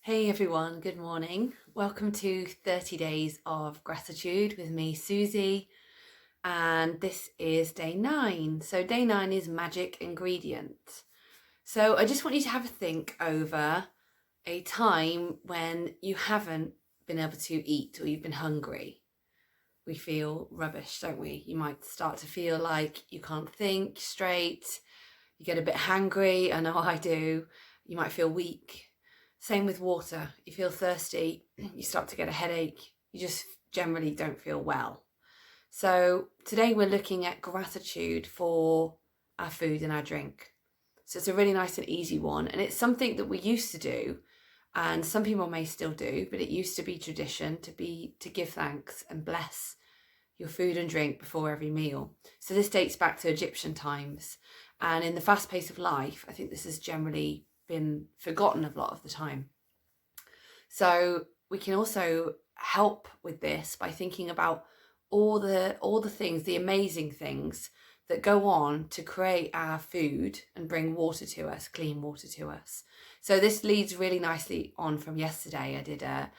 Hey everyone, good morning. Welcome to 30 Days of Gratitude with me, Susie, and this is day 9. So day 9 is magic ingredient. So I just want you to have a think over a time when you haven't been able to eat or you've been hungry. We feel rubbish, don't we? You might start to feel like you can't think straight. You get a bit hangry. I know I do. You might feel weak. Same with water. You feel thirsty, you start to get a headache, you just generally don't feel well. So today we're looking at gratitude for our food and our drink. So it's a really nice and easy one, and it's something that we used to do, and some people may still do, but it used to be tradition to give thanks and bless your food and drink before every meal. So this dates back to Egyptian times, and in the fast pace of life, I think this has generally been forgotten a lot of the time. So we can also help with this by thinking about all the things, the amazing things that go on to create our food and bring water to us, clean water to us. So this leads really nicely on from yesterday. I did a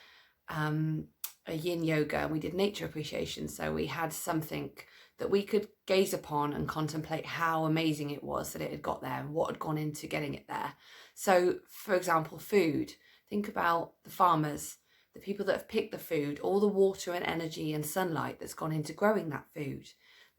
yin yoga and we did nature appreciation. So we had something that we could gaze upon and contemplate how amazing it was that it had got there and what had gone into getting it there. So, for example, food. Think about the farmers, the people that have picked the food, all the water and energy and sunlight that's gone into growing that food.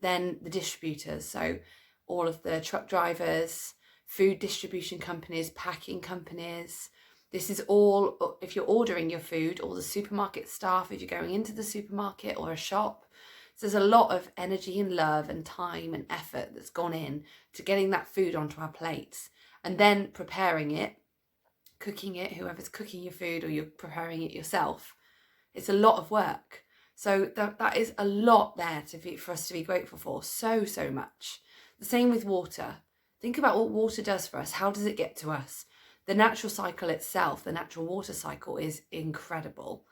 Then the distributors, so all of the truck drivers, food distribution companies, packing companies. This is all, if you're ordering your food, all the supermarket staff, if you're going into the supermarket or a shop. So there's a lot of energy and love and time and effort that's gone in to getting that food onto our plates and then preparing it, cooking it, whoever's cooking your food or you're preparing it yourself. It's a lot of work. So that is a lot there for us to be grateful for. So much. The same with water. Think about what water does for us. How does it get to us? The natural cycle itself, the natural water cycle, is incredible.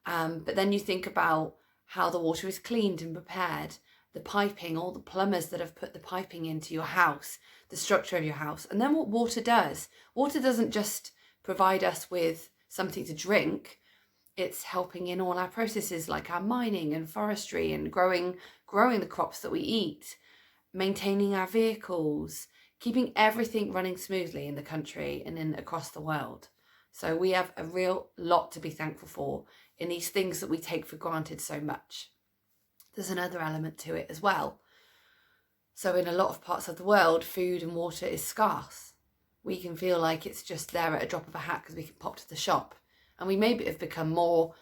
But then you think about how the water is cleaned and prepared, the piping, all the plumbers that have put the piping into your house, the structure of your house, and then what water does. Water doesn't just provide us with something to drink, it's helping in all our processes like our mining and forestry and growing the crops that we eat, maintaining our vehicles, keeping everything running smoothly in the country and across the world. So we have a real lot to be thankful for in these things that we take for granted so much. There's another element to it as well. So in a lot of parts of the world, food and water is scarce. We can feel like it's just there at a drop of a hat because we can pop to the shop. And we maybe have become more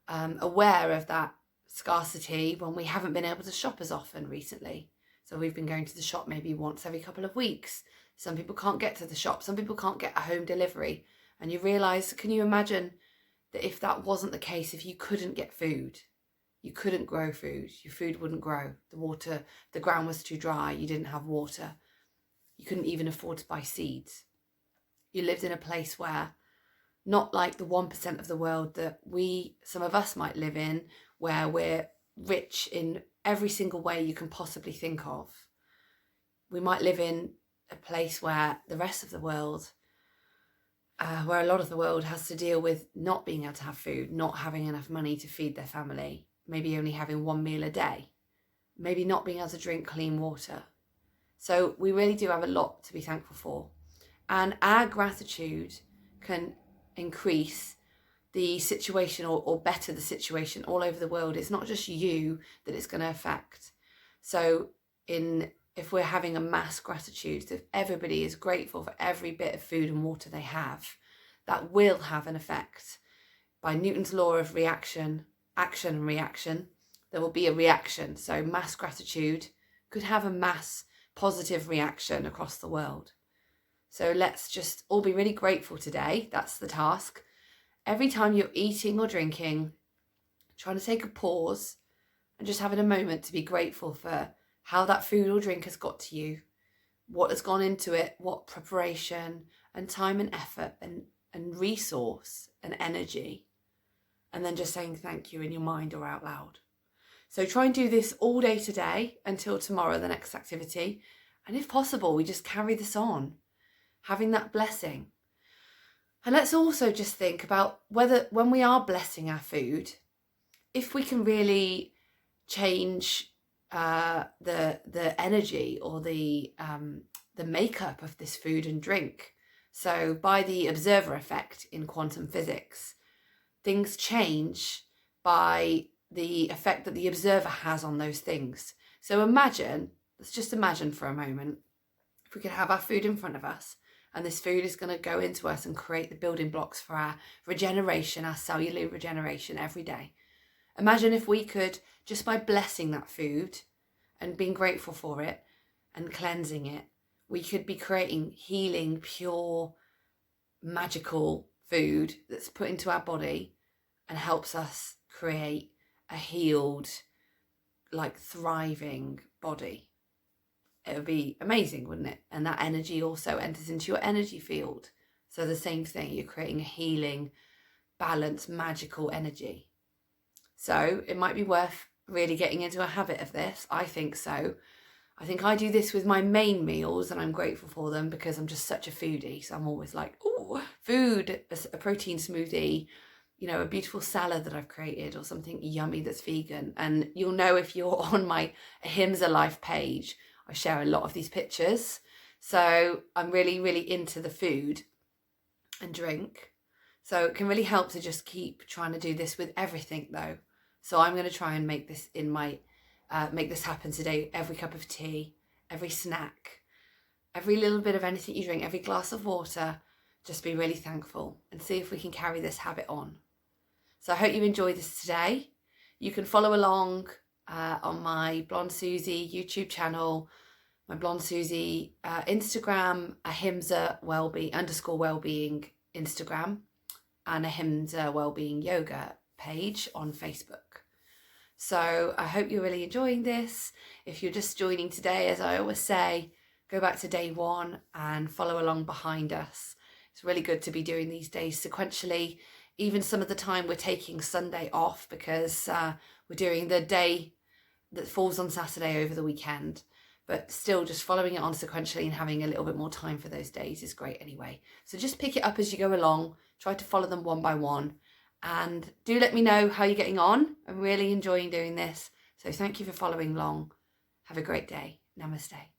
aware of that scarcity when we haven't been able to shop as often recently. So we've been going to the shop maybe once every couple of weeks. Some people can't get to the shop. Some people can't get a home delivery. And you realise, can you imagine that if that wasn't the case, if you couldn't get food, you couldn't grow food, your food wouldn't grow, the ground was too dry, you didn't have water, you couldn't even afford to buy seeds. You lived in a place where, not like the 1% of the world that some of us might live in, where we're rich in every single way you can possibly think of. We might live in a place where the rest of the world, where a lot of the world has to deal with not being able to have food, not having enough money to feed their family, maybe only having one meal a day, maybe not being able to drink clean water. So we really do have a lot to be thankful for. And our gratitude can increase the situation or better the situation all over the world. It's not just you that it's going to affect. So if we're having a mass gratitude, if everybody is grateful for every bit of food and water they have, that will have an effect. By Newton's law of action and reaction, there will be a reaction. So mass gratitude could have a mass positive reaction across the world. So let's just all be really grateful today. That's the task. Every time you're eating or drinking, trying to take a pause and just having a moment to be grateful for how that food or drink has got to you, what has gone into it, what preparation and time and effort and resource and energy, and then just saying thank you in your mind or out loud. So try and do this all day today until tomorrow, the next activity. And if possible, we just carry this on, having that blessing. And let's also just think about whether when we are blessing our food, if we can really change the energy or the makeup of this food and drink. So by the observer effect in quantum physics, things change by the effect that the observer has on those things. So imagine, let's just imagine for a moment, if we could have our food in front of us, and this food is going to go into us and create the building blocks for our regeneration, our cellular regeneration every day. Imagine if we could, just by blessing that food and being grateful for it and cleansing it, we could be creating healing, pure, magical food that's put into our body and helps us create a healed, like thriving body. It would be amazing, wouldn't it? And that energy also enters into your energy field. So the same thing, you're creating a healing, balanced, magical energy. So it might be worth really getting into a habit of this. I think so. I think I do this with my main meals, and I'm grateful for them because I'm just such a foodie. So I'm always like, oh, food, a protein smoothie, you know, a beautiful salad that I've created or something yummy that's vegan. And you'll know if you're on my Ahimsa Life page, I share a lot of these pictures. So I'm really, really into the food and drink. So it can really help to just keep trying to do this with everything though. So I'm going to try and make this make this happen today. Every cup of tea, every snack, every little bit of anything you drink, every glass of water, just be really thankful and see if we can carry this habit on. So I hope you enjoyed this today. You can follow along on my Blonde Susie YouTube channel, my Blonde Susie Instagram, Ahimsa _wellbeing Instagram, and Ahimsa Wellbeing Yoga page on Facebook. So I hope you're really enjoying this. If you're just joining today, as I always say, go back to day 1 and follow along behind us. It's really good to be doing these days sequentially. Even some of the time we're taking Sunday off because we're doing the day that falls on Saturday over the weekend. But still, just following it on sequentially and having a little bit more time for those days is great anyway. So just pick it up as you go along. Try to follow them one by one. And do let me know how you're getting on. I'm really enjoying doing this. So thank you for following along. Have a great day. Namaste.